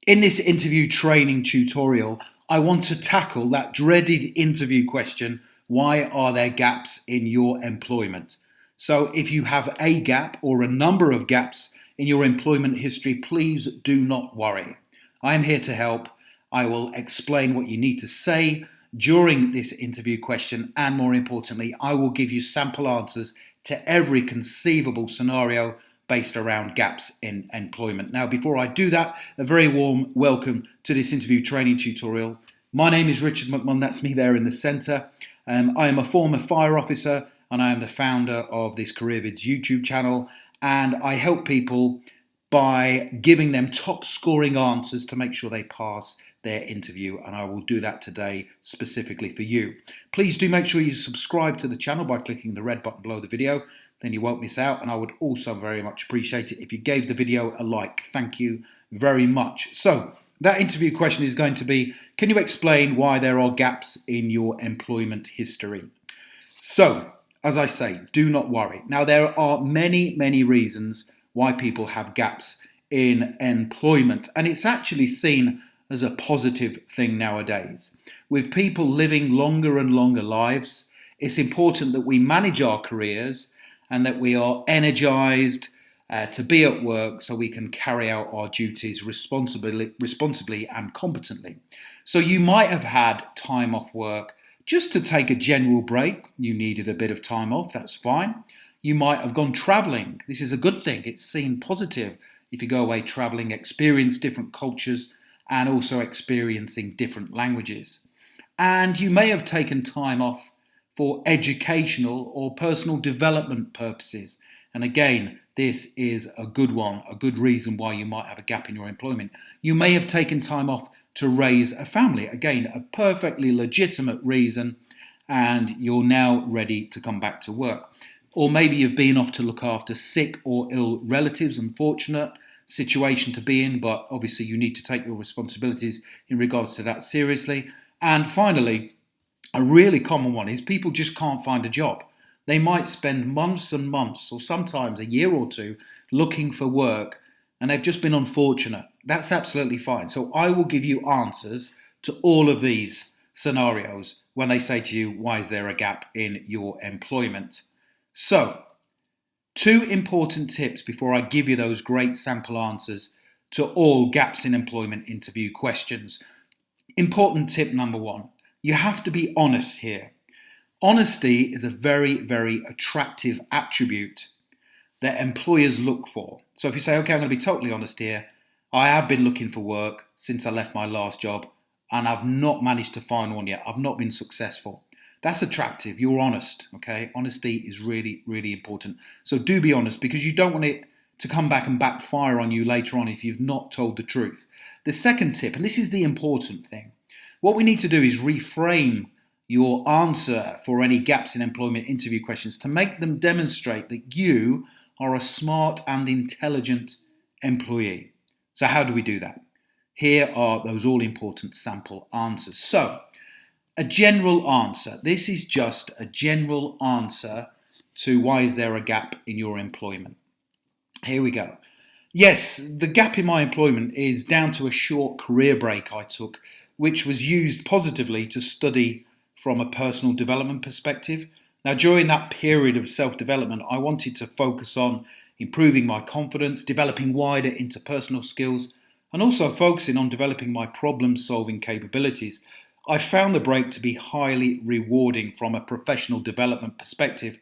In this interview training tutorial, I want to tackle that dreaded interview question, why are there gaps in your employment? So if you have a gap or a number of gaps in your employment history, please do not worry. I am here to help. I will explain what you need to say during this interview question, and more importantly, I will give you sample answers to every conceivable scenario based around gaps in employment. Now, before I do that, a very warm welcome to this interview training tutorial. My name is Richard McMunn, that's me there in the centre. I am a former fire officer and I am the founder of this CareerVids YouTube channel, and I help people by giving them top scoring answers to make sure they pass their interview, and I will do that today specifically for you. Please do make sure you subscribe to the channel by clicking the red button below the video, then you won't miss out, and I would also very much appreciate it if you gave the video a like. Thank you very much. So that interview question is going to be, can you explain why there are gaps in your employment history? So, as I say, do not worry. Now, there are many reasons why people have gaps in employment, and it's actually seen as a positive thing nowadays. With people living longer and longer lives, it's important that we manage our careers and that we are energized to be at work so we can carry out our duties responsibly and competently. So you might have had time off work just to take a general break. You needed a bit of time off, that's fine. You might have gone traveling. This is a good thing. It's seen positive if you go away traveling, experience different cultures, and also experiencing different languages. And you may have taken time off for educational or personal development purposes. And again, this is a good one, a good reason why you might have a gap in your employment. You may have taken time off to raise a family. Again, a perfectly legitimate reason, and you're now ready to come back to work. Or maybe you've been off to look after sick or ill relatives. Unfortunate situation to be in, but obviously you need to take your responsibilities in regards to that seriously. And finally, a really common one is people just can't find a job. They might spend months and months, or sometimes a year or two, looking for work, and they've just been unfortunate. That's absolutely fine. So I will give you answers to all of these scenarios when they say to you, why is there a gap in your employment? So, two important tips before I give you those great sample answers to all gaps in employment interview questions. Important tip number one, you have to be honest here. Honesty is a very attractive attribute that employers look for. So if you say, okay, I'm going to be totally honest here, I have been looking for work since I left my last job and I've not managed to find one yet. I've not been successful. That's attractive. You're honest, okay? Honesty is really important. So do be honest, because you don't want it to come back and backfire on you later on if you've not told the truth. The second tip, and this is the important thing, what we need to do is reframe your answer for any gaps in employment interview questions to make them demonstrate that you are a smart and intelligent employee. So how do we do that? Here are those all-important sample answers. So, a general answer. This is just a general answer to why is there a gap in your employment. Here we go. Yes, the gap in my employment is down to a short career break I took, which was used positively to study from a personal development perspective. Now, during that period of self-development, I wanted to focus on improving my confidence, developing wider interpersonal skills, and also focusing on developing my problem-solving capabilities. I found the break to be highly rewarding from a professional development perspective,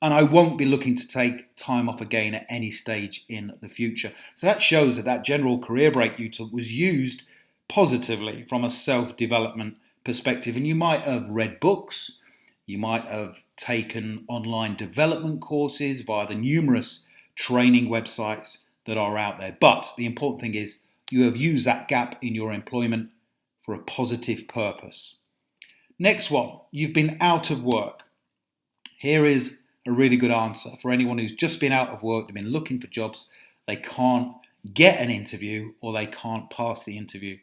and I won't be looking to take time off again at any stage in the future. So that shows that that general career break you took was used positively from a self-development perspective. And you might have read books, you might have taken online development courses via the numerous training websites that are out there. But the important thing is you have used that gap in your employment for a positive purpose. Next one, you've been out of work. Here is a really good answer for anyone who's just been out of work, they've been looking for jobs, they can't get an interview or they can't pass the interview.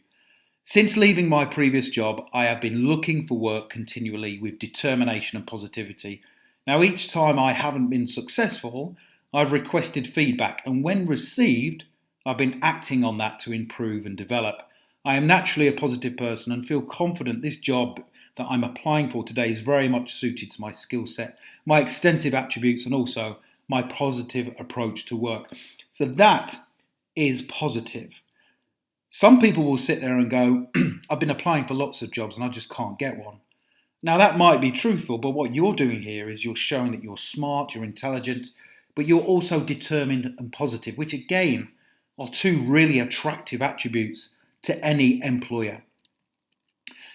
Since leaving my previous job, I have been looking for work continually with determination and positivity. Now, each time I haven't been successful, I've requested feedback, and when received, I've been acting on that to improve and develop. I am naturally a positive person and feel confident this job that I'm applying for today is very much suited to my skill set, my extensive attributes, and also my positive approach to work. So that is positive. Some people will sit there and go, I've been applying for lots of jobs and I just can't get one. Now, that might be truthful, but what you're doing here is you're showing that you're smart, you're intelligent, but you're also determined and positive, which again are two really attractive attributes to any employer.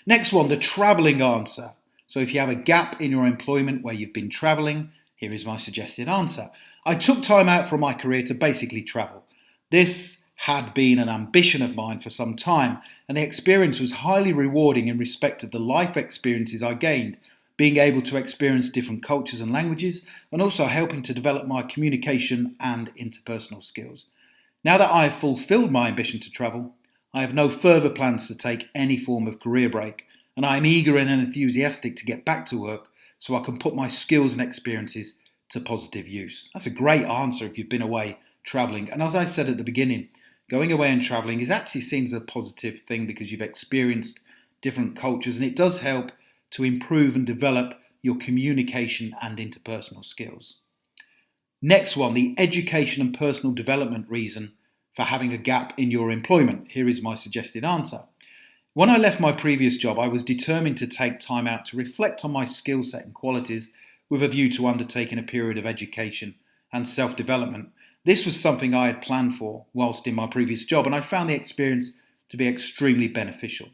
Next one, the travelling answer. So if you have a gap in your employment where you've been travelling, here is my suggested answer. I took time out from my career to basically travel. This had been an ambition of mine for some time, and the experience was highly rewarding in respect of the life experiences I gained, being able to experience different cultures and languages, and also helping to develop my communication and interpersonal skills. Now that I have fulfilled my ambition to travel, I have no further plans to take any form of career break, and I am eager and enthusiastic to get back to work so I can put my skills and experiences to positive use. That's a great answer if you've been away travelling. And as I said at the beginning, going away and travelling is actually seen as a positive thing because you've experienced different cultures, and it does help to improve and develop your communication and interpersonal skills. Next one, the education and personal development reason for having a gap in your employment. Here is my suggested answer. When I left my previous job, I was determined to take time out to reflect on my skill set and qualities with a view to undertaking a period of education and self-development. This was something I had planned for whilst in my previous job, and I found the experience to be extremely beneficial.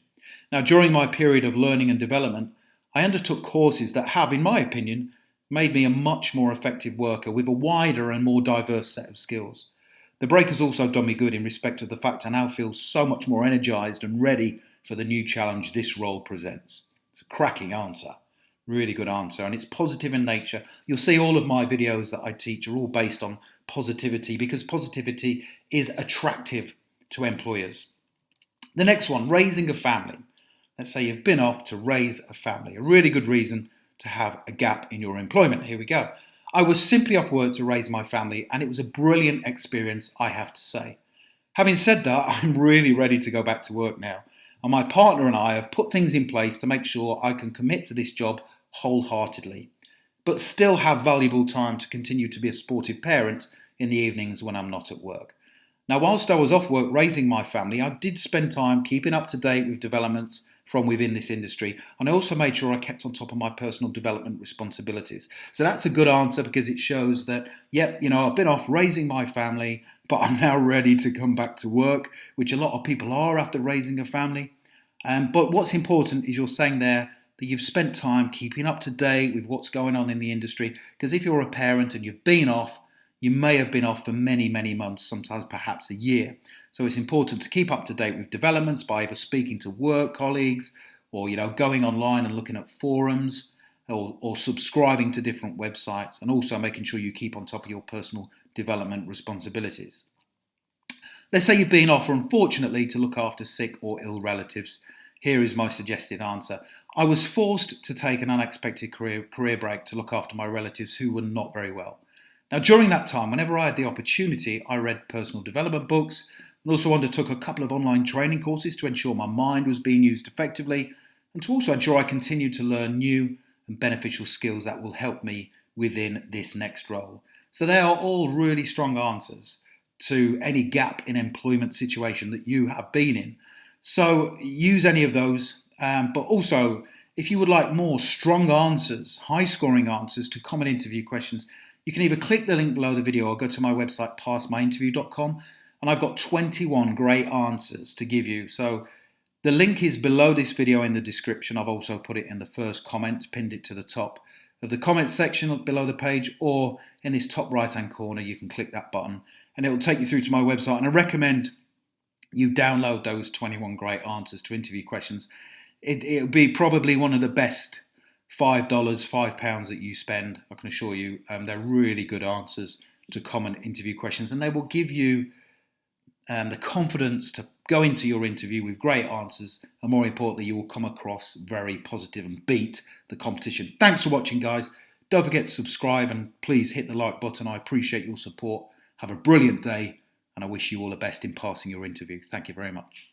Now, during my period of learning and development, I undertook courses that have, in my opinion, made me a much more effective worker with a wider and more diverse set of skills. The break has also done me good in respect of the fact I now feel so much more energised and ready for the new challenge this role presents. It's a cracking answer. Really good answer, and it's positive in nature. You'll see all of my videos that I teach are all based on positivity because positivity is attractive to employers. The next one, raising a family. Let's say you've been off to raise a family. A really good reason to have a gap in your employment. Here we go. I was simply off work to raise my family, and it was a brilliant experience, I have to say. Having said that, I'm really ready to go back to work now, and my partner and I have put things in place to make sure I can commit to this job wholeheartedly, but still have valuable time to continue to be a supportive parent in the evenings when I'm not at work. Now, whilst I was off work raising my family, I did spend time keeping up to date with developments from within this industry, and I also made sure I kept on top of my personal development responsibilities. So that's a good answer because it shows that, yep, I've been off raising my family, but I'm now ready to come back to work, which a lot of people are after raising a family. But what's important is you're saying there that you've spent time keeping up to date with what's going on in the industry, because if you're a parent and you've been off, you may have been off for many, many months, sometimes perhaps a year. So it's important to keep up to date with developments by either speaking to work colleagues or going online and looking at forums or subscribing to different websites, and also making sure you keep on top of your personal development responsibilities. Let's say you've been off, unfortunately, to look after sick or ill relatives. Here is my suggested answer. I was forced to take an unexpected career break to look after my relatives who were not very well. Now, during that time, whenever I had the opportunity, I read personal development books and also undertook a couple of online training courses to ensure my mind was being used effectively and to also ensure I continued to learn new and beneficial skills that will help me within this next role. So they are all really strong answers to any gap in employment situation that you have been in. So use any of those, but also if you would like more strong answers, high scoring answers to common interview questions, you can either click the link below the video or go to my website passmyinterview.com, and I've got 21 great answers to give you. So the link is below this video in the description. I've also put it in the first comment, pinned it to the top of the comment section below the page, or in this top right hand corner you can click that button and it will take you through to my website. And I recommend you download those 21 great answers to interview questions. It'll be probably one of the best £5 that you spend. I can assure you they're really good answers to common interview questions, and they will give you the confidence to go into your interview with great answers, and more importantly, you will come across very positive and beat the competition. Thanks for watching, guys. Don't forget to subscribe and please hit the like button. I appreciate your support. Have a brilliant day, and I wish you all the best in passing your interview. Thank you very much.